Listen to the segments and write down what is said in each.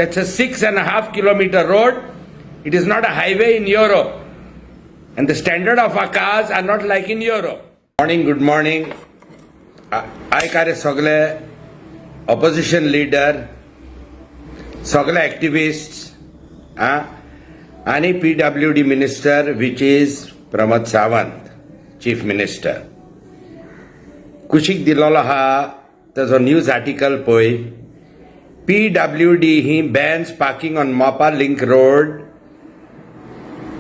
That's a 6.5 kilometer road. It is not a highway in Europe. And the standard of our cars are not like in Europe. Good morning. I carry Sogle, opposition leader, Sogle activists, and PWD minister, which is Pramod Sawant, chief minister. Kushik Dilala ha, there's a news article poi. PWD he bans parking on Mapa Link Road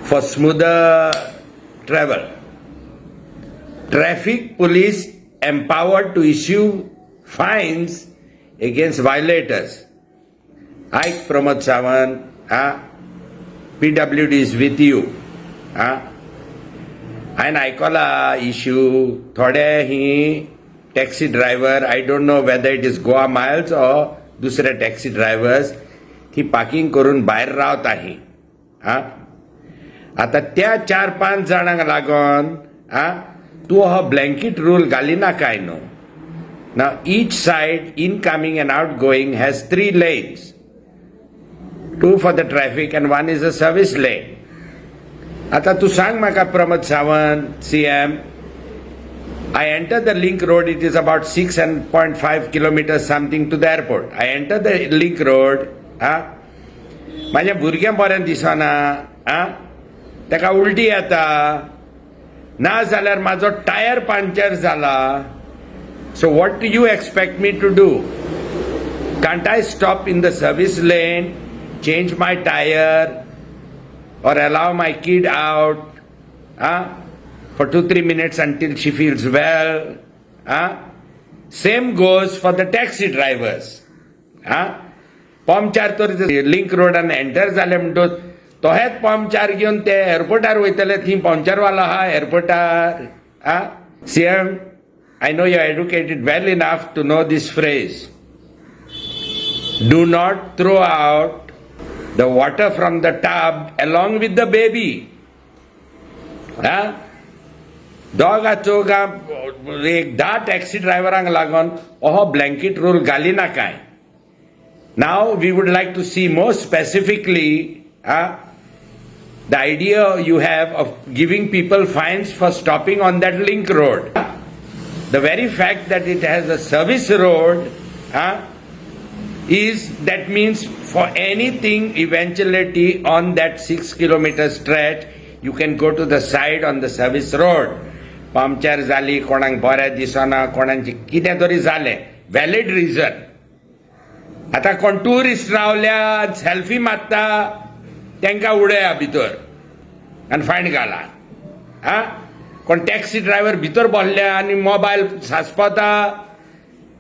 for smoother travel. Traffic police empowered to issue fines against violators. I, Pramod Sawant, PWD is with you. And I call a issue, thode he taxi driver, I don't know whether it is Goa Miles or दुसरे taxi drivers ही parking करून भायर रावताही. आता त्या 4-5 जाणांक लागून तूं हो blanket rule घालिना काय न्हू. Now each side incoming and outgoing has 3 lanes, 2 for the traffic and 1 is a service lane. आता तू सांग म्हाका Pramod Sawant CM, I enter the link road, it is about 6.5 kilometers something to the airport. I enter the link road, माझ्या भुरग्यां बरें दिसना, ताका उलटी येता, ना जाल्यार म्हाजो टायर पंक्चर जाला. So what do you expect me to do? Can't I stop in the service lane, change my tire, or allow my kid out for 2-3 minutes until she feels well? Same goes for the taxi drivers. Puncture तर link रोडान enter जाले म्हणटच तो हेच puncture घेवन ते एअरपोर्टार वयतले, थी पंक्चरवालो आहा एअरपोर्टार. CM, I know you are educated well enough to know this phrase. Do not throw out the water from the tub along with the baby. दोगा चौगा एक 10 taxi ड्रायव्हरांक लागून हो ब्लँकेट रूल घालिना काय. Now we would like to see more specifically the idea you have of giving people fines for stopping on that link road. The very fact that it has a service road that means for anything eventuality on that 6-kilometer stretch you can go to the side on the service road. Puncture जाली, कोणाक बरें दिसना, कोणाची कितें तरी जालें, valid region. आतां कोण टुरिस्ट रावल्या सेल्फी मारता तांकां उडया भितर आनी फायन घाला. कोण टॅक्सी ड्रायव्हर भितर बसल्या आनी मोबायल सांसपता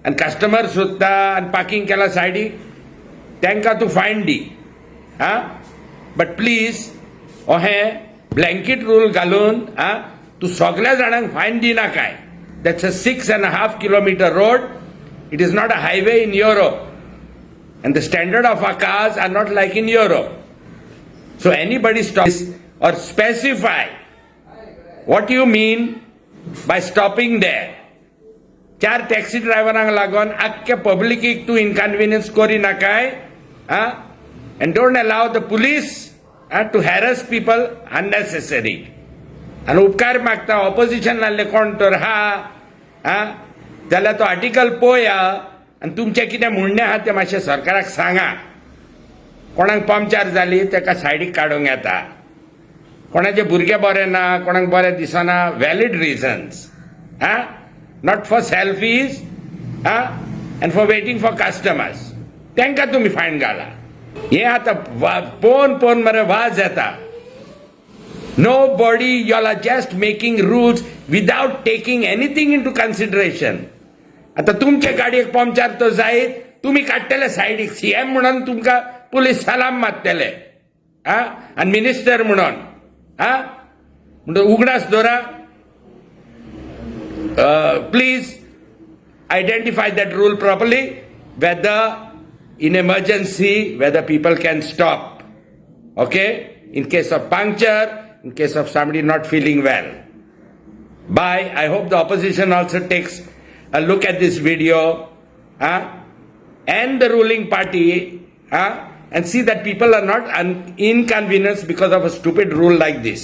आनी कस्टमर सोदता आनी पार्किंग केला सायडीक, तांकां तूं फायन दी. बट प्लीज अहें ब्लँकेट रूल घालून तू सगळ्या जाणांक फायन दिना काय. That's a 6.5 kilometer road. It is not a highway in Europe. And the standard of our cars are not like in Europe. So anybody stops or specify what you mean by stopping there. 4 taxi ड्रायव्हरांक लागून आख्ख्या पब्लिकीक तू inconvenience करिना काय. And don't allow the police to harass people unnecessary. आणि उपकार मागता opposition आसले कोण तर जाल्यार तो आर्टिकल पळया आनी तुमचें कितें म्हणणें आहा तें मातशें सरकाराक सांगा. कोणाक पंक्चर जाली ताका सायडीक काडूंक येता, कोणाचे भुरगें बरें ना, कोणाक बरें दिसना, valid reasons. Not for selfies and for waiting for customers, तांकां तुमी फायन घाला. हें आतां पळोवन मरे वाज येता. Nobody, you all are just making rules without taking anything into consideration. आता तुमच्या गाडयेक पंक्चर तो जायत, तुम्ही काडटले सायडीक. CM म्हणून तुमकां पुलीस सलाम मारतले आनी मिनिस्टर म्हणून म्हणून उगडास दवरा. Please identify that rule properly, whether in emergency, whether people can stop. Okay? In case of puncture, in case of somebody not feeling well. Bye. I hope the opposition also takes a look at this video and the ruling party and see that people are not inconvenienced because of a stupid rule like this.